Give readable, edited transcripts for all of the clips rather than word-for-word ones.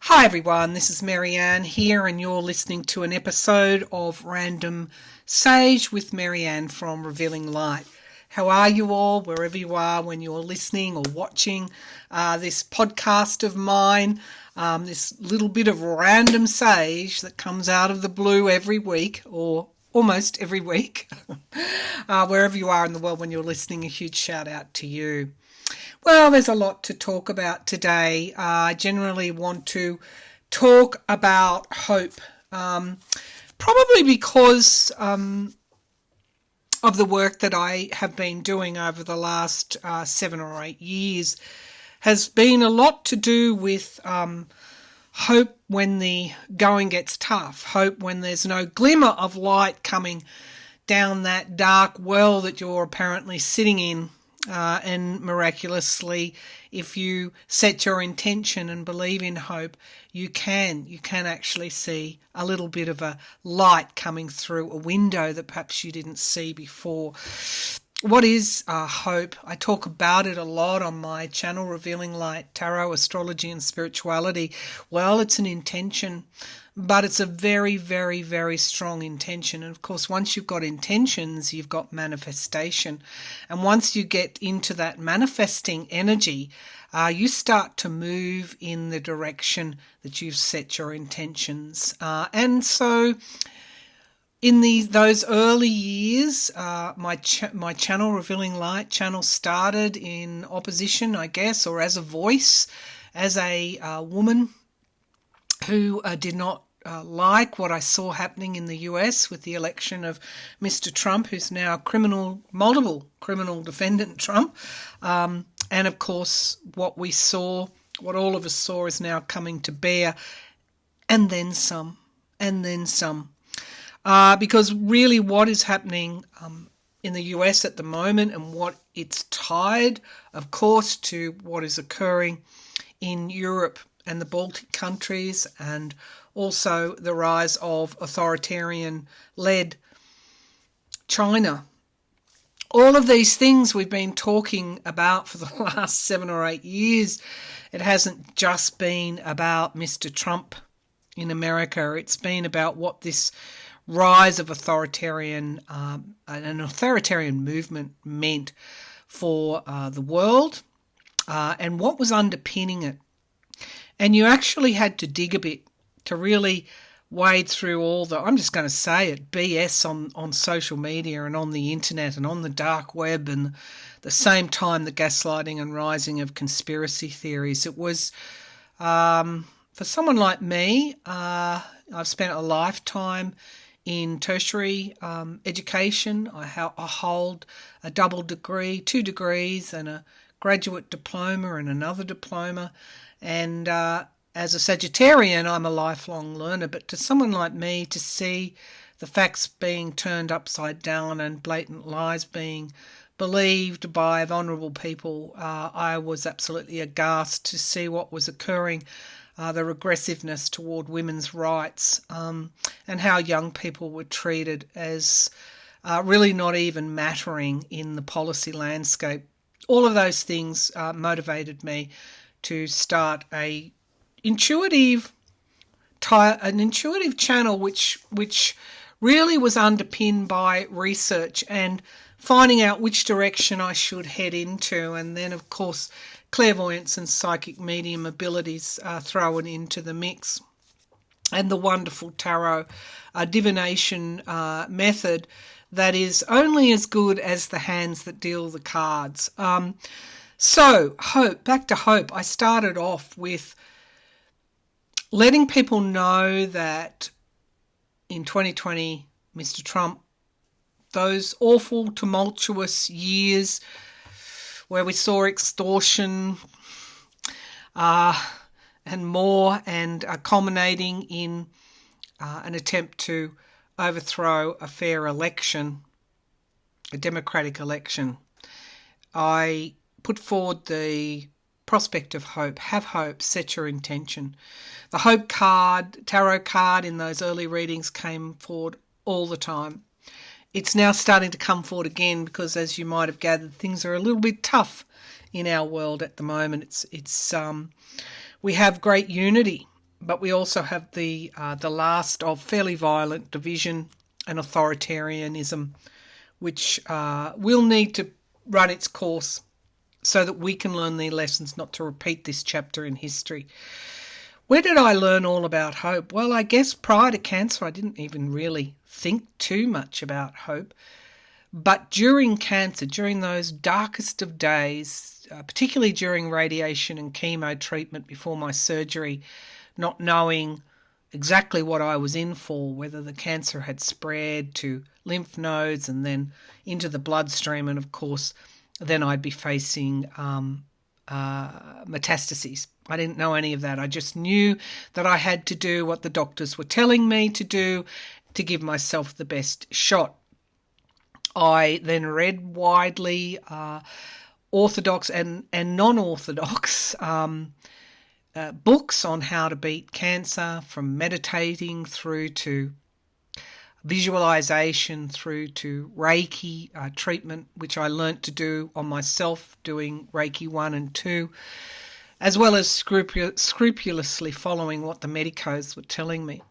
Hi everyone, this is Maryann here and you're listening to an episode of Random Sage with Maryann from Revealing Light. How are you all, wherever you are when you're listening or watching this podcast of mine, this little bit of random sage that comes out of the blue every week or almost every week. Wherever you are in the world when you're listening, a huge shout out to you. Well, there's a lot to talk about today. I generally want to talk about hope, probably because of the work that I have been doing over the last 7 or 8 years has been a lot to do with hope when the going gets tough, hope when there's no glimmer of light coming down that dark well that you're apparently sitting in. And miraculously, if you set your intention and believe in hope, you can actually see a little bit of a light coming through a window that perhaps you didn't see before. What is hope? I talk about it a lot on my channel, Revealing Light Tarot, Astrology and Spirituality. Well, it's an intention, but it's a very, very, very strong intention. And of course, once you've got intentions, you've got manifestation. And once you get into that manifesting energy, you start to move in the direction that you've set your intentions. And so in those early years, my channel, Revealing Light channel, started in opposition, I guess, or as a voice, as a woman who did not like what I saw happening in the US with the election of Mr. Trump, who's now multiple criminal defendant Trump. And of course, what all of us saw is now coming to bear, and then some. Because really what is happening in the US at the moment, and what it's tied, of course, to what is occurring in Europe and the Baltic countries, and also the rise of authoritarian-led China. All of these things we've been talking about for the last 7 or 8 years. It hasn't just been about Mr. Trump in America. It's been about what this rise of an authoritarian movement meant for the world and what was underpinning it. And you actually had to dig a bit to really wade through all the, I'm just going to say it, BS on social media and on the internet and on the dark web, and the same time the gaslighting and rising of conspiracy theories. It was, for someone like me, I've spent a lifetime in tertiary education. I hold a double degree, 2 degrees, and a graduate diploma and another diploma. And as a Sagittarian, I'm a lifelong learner. But to someone like me, to see the facts being turned upside down and blatant lies being believed by vulnerable people, I was absolutely aghast to see what was occurring, the regressiveness toward women's rights, and how young people were treated as really not even mattering in the policy landscape. All of those things motivated me to start an intuitive channel which really was underpinned by research and finding out which direction I should head into, and then of course clairvoyance and psychic medium abilities thrown into the mix, and the wonderful tarot divination method that is only as good as the hands that deal the cards. So, hope, back to hope. I started off with letting people know that in 2020, Mr. Trump, those awful, tumultuous years where we saw extortion and more, and culminating in an attempt to overthrow a fair election, a democratic election, I put forward the prospect of hope. Have hope, set your intention. The hope card, tarot card in those early readings came forward all the time. It's now starting to come forward again because, as you might have gathered, things are a little bit tough in our world at the moment. We have great unity, but we also have the last of fairly violent division and authoritarianism, which will need to run its course so that we can learn the lessons, not to repeat this chapter in history. Where did I learn all about hope? Well, I guess prior to cancer, I didn't even really think too much about hope. But during cancer, during those darkest of days, particularly during radiation and chemo treatment before my surgery, not knowing exactly what I was in for, whether the cancer had spread to lymph nodes and then into the bloodstream, and of course then I'd be facing metastases. I didn't know any of that. I just knew that I had to do what the doctors were telling me to do to give myself the best shot. I then read widely orthodox and non-orthodox books on how to beat cancer, from meditating through to visualization through to Reiki treatment, which I learnt to do on myself, doing Reiki 1 and 2, as well as scrupulously following what the medicos were telling me.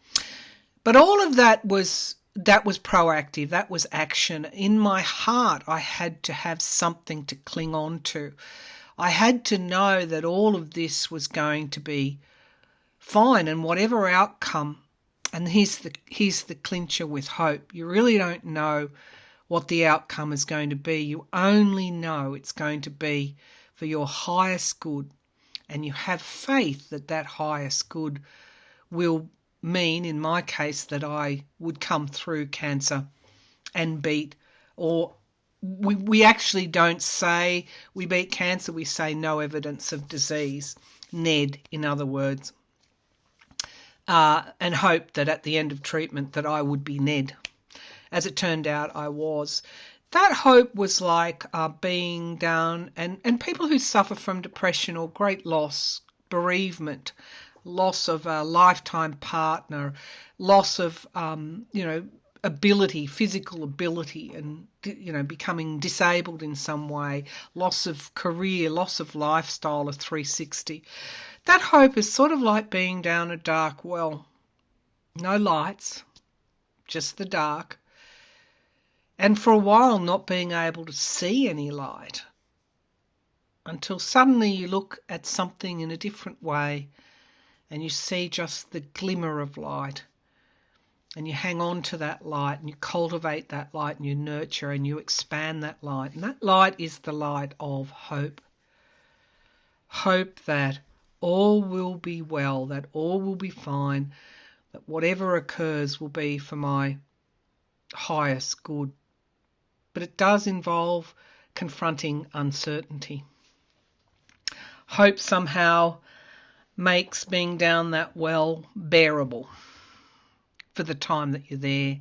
But all of that was proactive, that was action. In my heart, I had to have something to cling on to. I had to know that all of this was going to be fine, and whatever outcome. And here's the clincher with hope. You really don't know what the outcome is going to be. You only know it's going to be for your highest good. And you have faith that that highest good will mean, in my case, that I would come through cancer and beat, or we actually don't say we beat cancer, we say no evidence of disease, NED in other words. And hope that at the end of treatment that I would be NED. As it turned out, I was. That hope was like being down, and people who suffer from depression or great loss, bereavement, loss of a lifetime partner, loss of, ability, physical ability, and, becoming disabled in some way, loss of career, loss of lifestyle, a 360. That hope is sort of like being down a dark well. No lights, just the dark. And for a while not being able to see any light, until suddenly you look at something in a different way and you see just the glimmer of light, and you hang on to that light and you cultivate that light and you nurture and you expand that light. And that light is the light of hope. Hope that all will be well, that all will be fine, that whatever occurs will be for my highest good. But it does involve confronting uncertainty. Hope somehow makes being down that well bearable for the time that you're there,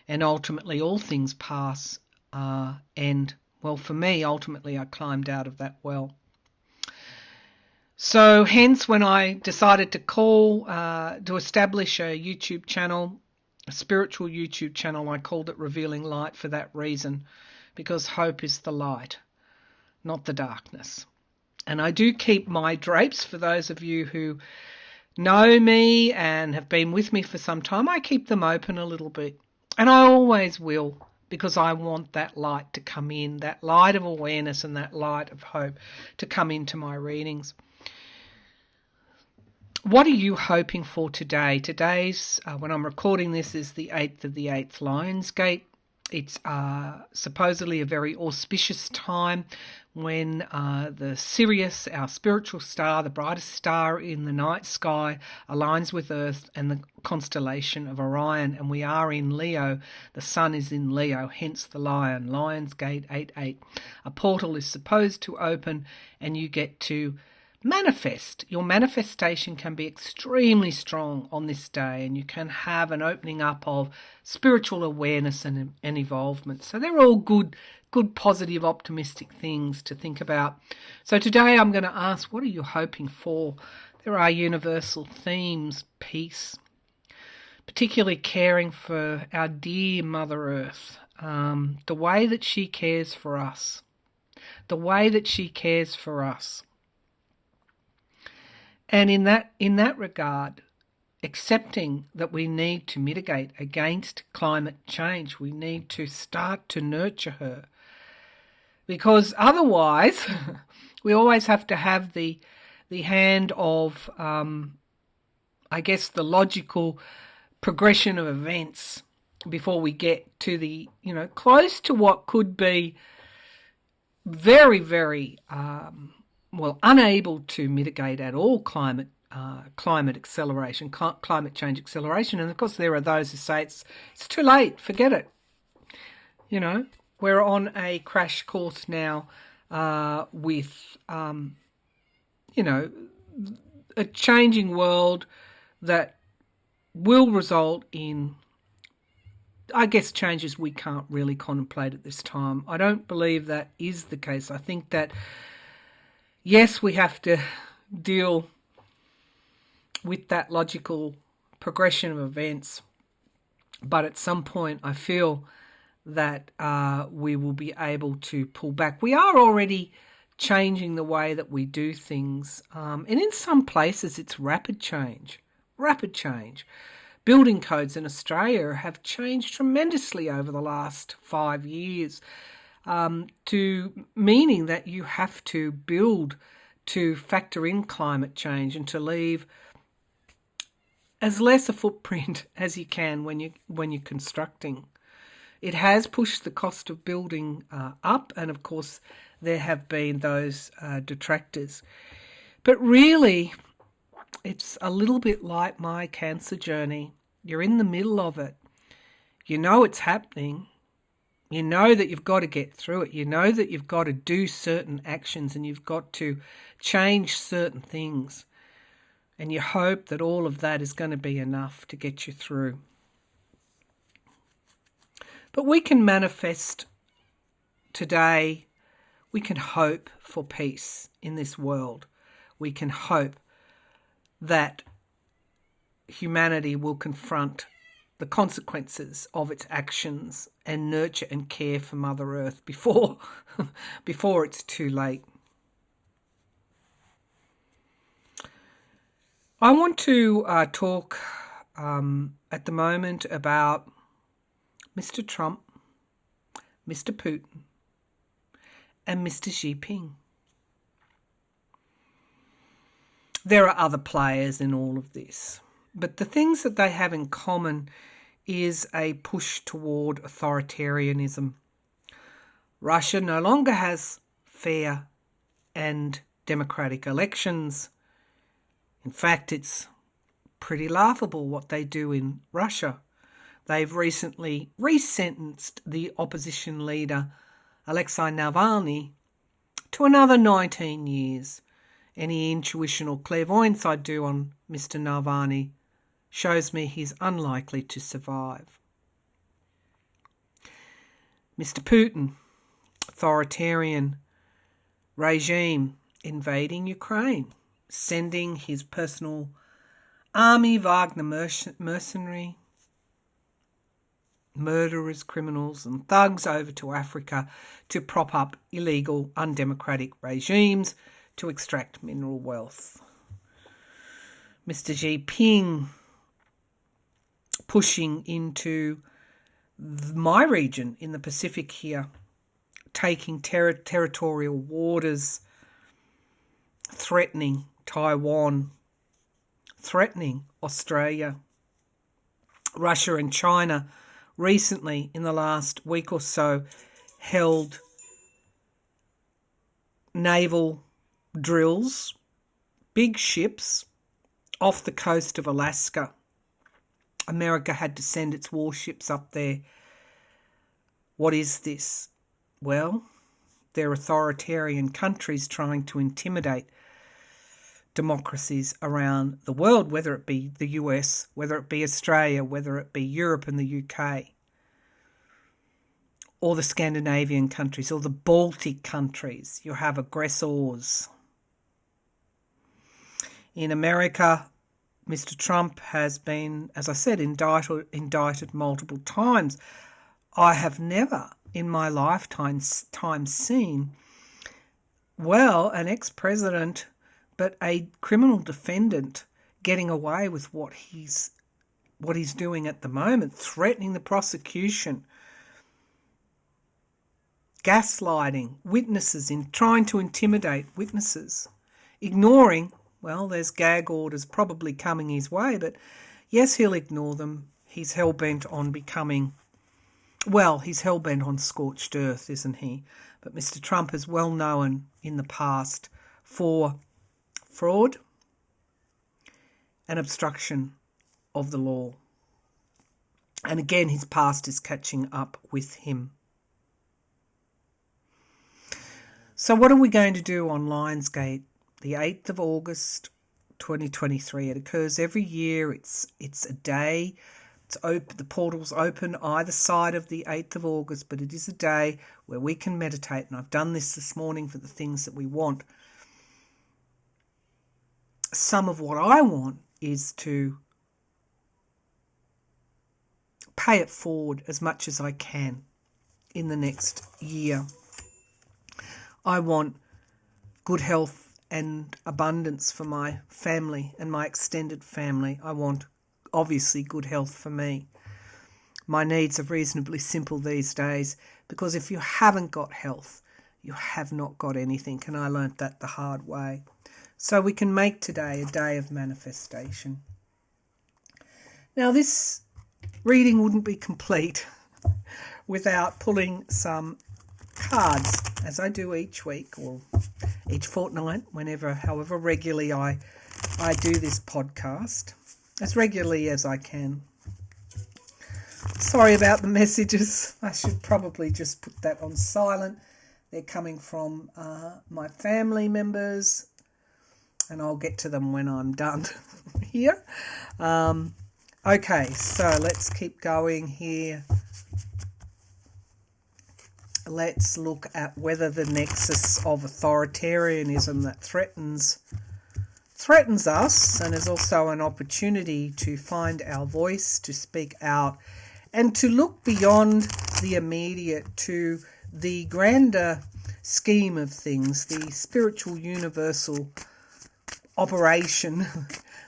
and ultimately all things pass, and, well, for me, ultimately I climbed out of that well. So hence when I decided to establish a YouTube channel, a spiritual YouTube channel, I called it Revealing Light for that reason, because hope is the light, not the darkness. And I do keep my drapes, for those of you who know me and have been with me for some time, I keep them open a little bit. And I always will, because I want that light to come in, that light of awareness and that light of hope to come into my readings. What are you hoping for today? Today's, when I'm recording this, is the 8th of the 8th, Lionsgate. It's supposedly a very auspicious time when the Sirius, our spiritual star, the brightest star in the night sky, aligns with Earth and the constellation of Orion. And we are in Leo. The sun is in Leo, hence the lion. Lionsgate 8-8. A portal is supposed to open and you get to manifest. Your manifestation can be extremely strong on this day, and you can have an opening up of spiritual awareness and involvement. So they're all good, positive, optimistic things to think about. So today I'm going to ask, what are you hoping for? There are universal themes: peace, particularly caring for our dear Mother Earth, the way that she cares for us, And in that regard, accepting that we need to mitigate against climate change. We need to start to nurture her, because otherwise we always have to have the hand of, I guess, the logical progression of events before we get to the, close to what could be very, very, unable to mitigate at all climate acceleration, climate change acceleration. And of course there are those who say it's too late, forget it. We're on a crash course now with, a changing world that will result in, I guess, changes we can't really contemplate at this time. I don't believe that is the case. I think that, yes, we have to deal with that logical progression of events, but at some point I feel that we will be able to pull back. We are already changing the way that we do things, and in some places it's rapid change. Building codes in Australia have changed tremendously over the last 5 years, to meaning that you have to build to factor in climate change and to leave as less a footprint as you can when you're constructing. It has pushed the cost of building up, and of course there have been those detractors. But really, it's a little bit like my cancer journey. You're in the middle of it. You know it's happening. You know that you've got to get through it. You know that you've got to do certain actions and you've got to change certain things. And you hope that all of that is going to be enough to get you through. But we can manifest today. We can hope for peace in this world. We can hope that humanity will confront the consequences of its actions and nurture and care for Mother Earth before it's too late. I want to talk at the moment about Mr. Trump, Mr. Putin, and Mr. Xi Jinping. There are other players in all of this, but the things that they have in common is a push toward authoritarianism. Russia no longer has fair and democratic elections. In fact, it's pretty laughable what they do in Russia. They've recently resentenced the opposition leader, Alexei Navalny, to another 19 years. Any intuition or clairvoyance I do on Mr. Navalny shows me he's unlikely to survive. Mr. Putin, authoritarian regime, invading Ukraine, sending his personal army, Wagner mercenary, murderers, criminals and thugs over to Africa to prop up illegal, undemocratic regimes to extract mineral wealth. Mr. Xi Jinping pushing into my region in the Pacific here, taking territorial waters, threatening Taiwan, threatening Australia. Russia and China recently, in the last week or so, held naval drills, big ships, off the coast of Alaska. America had to send its warships up there. What is this? Well, they're authoritarian countries trying to intimidate democracies around the world, whether it be the US, whether it be Australia, whether it be Europe and the UK, or the Scandinavian countries, or the Baltic countries. You have aggressors. In America, Mr. Trump has been, as I said, indicted multiple times. I have never in my lifetime seen, well, an ex-president, but a criminal defendant getting away with what he's doing at the moment, threatening the prosecution, gaslighting witnesses, in trying to intimidate witnesses, ignoring, well, there's gag orders probably coming his way, but yes, he'll ignore them. He's hell-bent on becoming, well, he's hell-bent on scorched earth, isn't he? But Mr. Trump is well known in the past for fraud and obstruction of the law. And again, his past is catching up with him. So what are we going to do on Lionsgate? The 8th of August, 2023. It occurs every year. It's a day. It's open. The portal's open either side of the 8th of August, but it is a day where we can meditate. And I've done this morning for the things that we want. Some of what I want is to pay it forward as much as I can in the next year. I want good health and abundance for my family and my extended family. I want, obviously, good health for me. My needs are reasonably simple these days, because if you haven't got health, you have not got anything, and I learnt that the hard way. So we can make today a day of manifestation. Now, this reading wouldn't be complete without pulling some cards, as I do each week or each fortnight, however regularly I do this podcast, as regularly as I can. Sorry about the messages. I should probably just put that on silent. They're coming from my family members, and I'll get to them when I'm done here. Okay, so let's keep going here. Let's look at whether the nexus of authoritarianism that threatens us, and is also an opportunity to find our voice, to speak out, and to look beyond the immediate to the grander scheme of things, the spiritual universal operation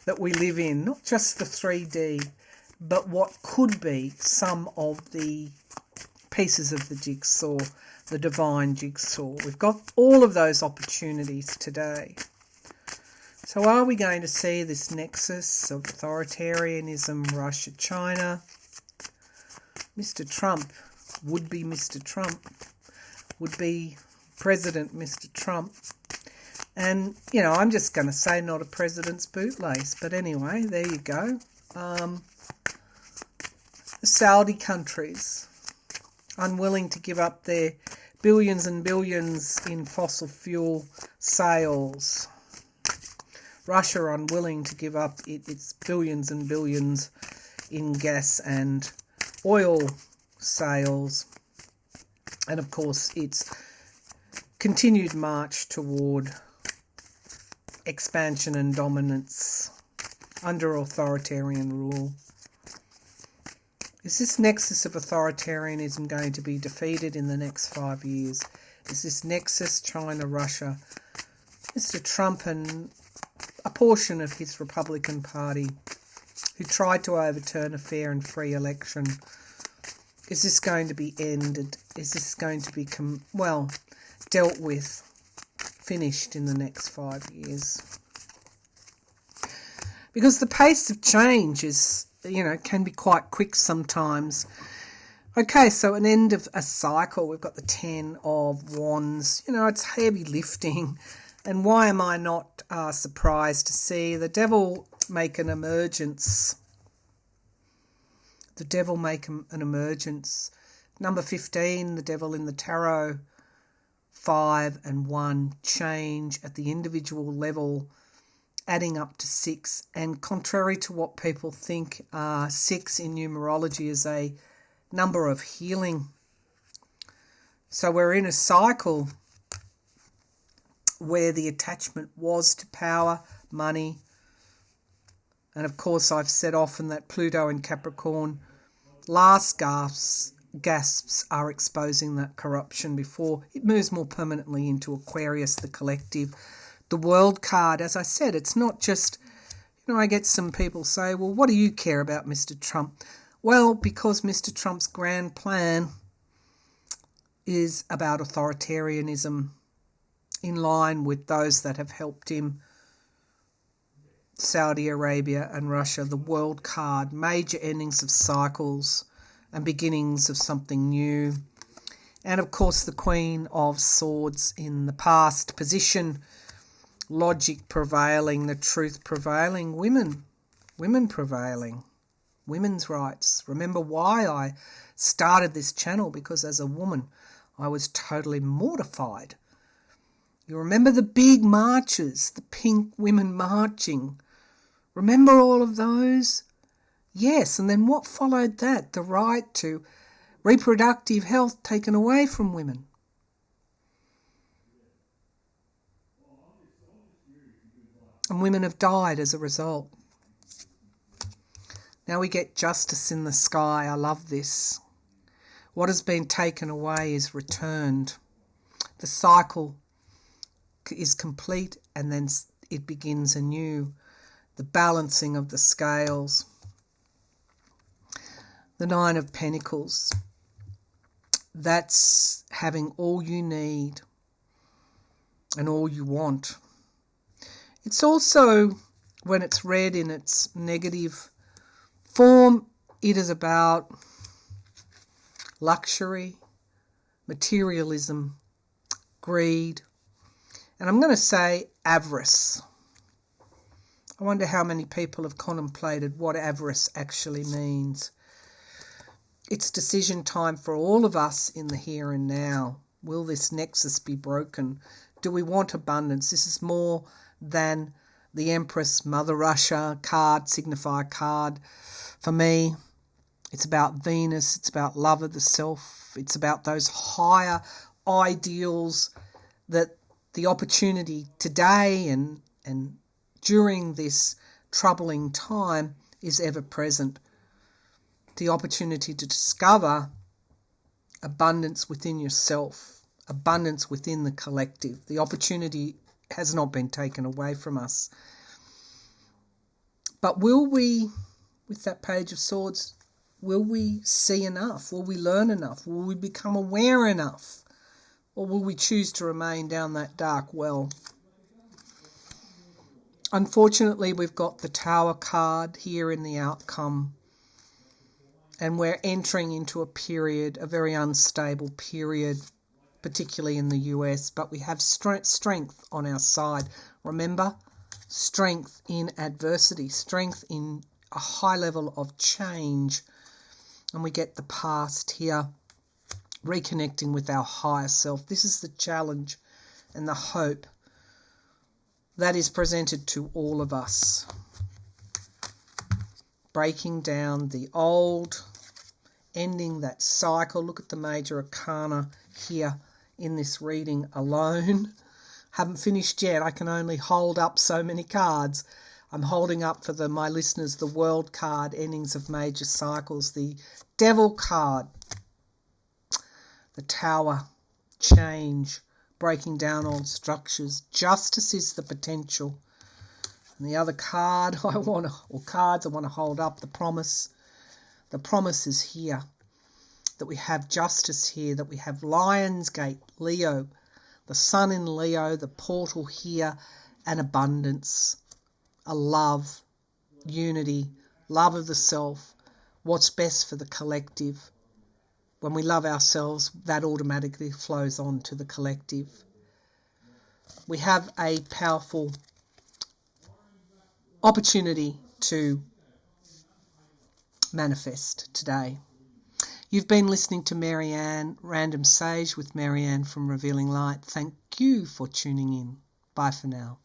that we live in, not just the 3D, but what could be some of the pieces of the jigsaw, the divine jigsaw. We've got all of those opportunities today. So are we going to see this nexus of authoritarianism, Russia, China? Mr. Trump, would-be Mr. Trump, would-be President Mr. Trump. And, I'm just going to say not a president's bootlace, but anyway, there you go. The Saudi countries, unwilling to give up their billions and billions in fossil fuel sales. Russia unwilling to give up its billions and billions in gas and oil sales. And of course, its continued march toward expansion and dominance under authoritarian rule. Is this nexus of authoritarianism going to be defeated in the next 5 years? Is this nexus China, Russia, Mr. Trump and a portion of his Republican Party who tried to overturn a fair and free election, is this going to be ended? Is this going to be, dealt with, finished in the next 5 years? Because the pace of change is, can be quite quick sometimes. Okay, so an end of a cycle. We've got the 10 of Wands. It's heavy lifting. And why am I not surprised to see the devil make an emergence? The devil make an emergence. Number 15, the devil in the tarot. 5 and 1, change at the individual level, adding up to 6. And contrary to what people think, 6 in numerology is a number of healing. So we're in a cycle where the attachment was to power, money. And of course, I've said often that Pluto in Capricorn, last gasps are exposing that corruption before it moves more permanently into Aquarius, the collective. The World card, as I said, it's not just, I get some people say, well, what do you care about Mr. Trump? Well, because Mr. Trump's grand plan is about authoritarianism in line with those that have helped him, Saudi Arabia and Russia, the world card, major endings of cycles and beginnings of something new. And of course the Queen of Swords in the past position, logic prevailing, the truth prevailing, women prevailing, women's rights. Remember why I started this channel? Because as a woman I was totally mortified. You remember the big marches, the pink women marching. Remember all of those? Yes, and then what followed that? The right to reproductive health taken away from women. And women have died as a result. Now we get justice in the sky. I love this. What has been taken away is returned. The cycle is complete and then it begins anew. The balancing of the scales. The Nine of Pentacles. That's having all you need and all you want. It's also, when it's read in its negative form, it is about luxury, materialism, greed, and I'm going to say avarice. I wonder how many people have contemplated what avarice actually means. It's decision time for all of us in the here and now. Will this nexus be broken? Do we want abundance? This is more than the Empress, Mother Russia card, signifier card. For me, it's about Venus. It's about love of the self. It's about those higher ideals that the opportunity today and during this troubling time is ever present. The opportunity to discover abundance within yourself, abundance within the collective. The opportunity has not been taken away from us. But will we, with that Page of Swords, will we see enough? Will we learn enough? Will we become aware enough? Or will we choose to remain down that dark well? Unfortunately, we've got the Tower card here in the outcome. And we're entering into a period, a very unstable period, particularly in the US. But we have strength on our side. Remember, strength in adversity, strength in a high level of change. And we get the past here, reconnecting with our higher self. This is the challenge and the hope that is presented to all of us. Breaking down the old, ending that cycle. Look at the major arcana here in this reading alone. Haven't finished yet. I can only hold up so many cards. I'm holding up for my listeners the World card, endings of major cycles, the Devil card, the Tower, change, breaking down old structures. Justice is the potential. And the other card I want to hold up, the Promise. The Promise is here, that we have justice here, that we have Lionsgate, Leo, the Sun in Leo, the portal here, and abundance, a love, unity, love of the self, what's best for the collective. When we love ourselves, that automatically flows on to the collective. We have a powerful opportunity to manifest today. You've been listening to Maryann, Random Sage with Maryann from Revealing Light. Thank you for tuning in. Bye for now.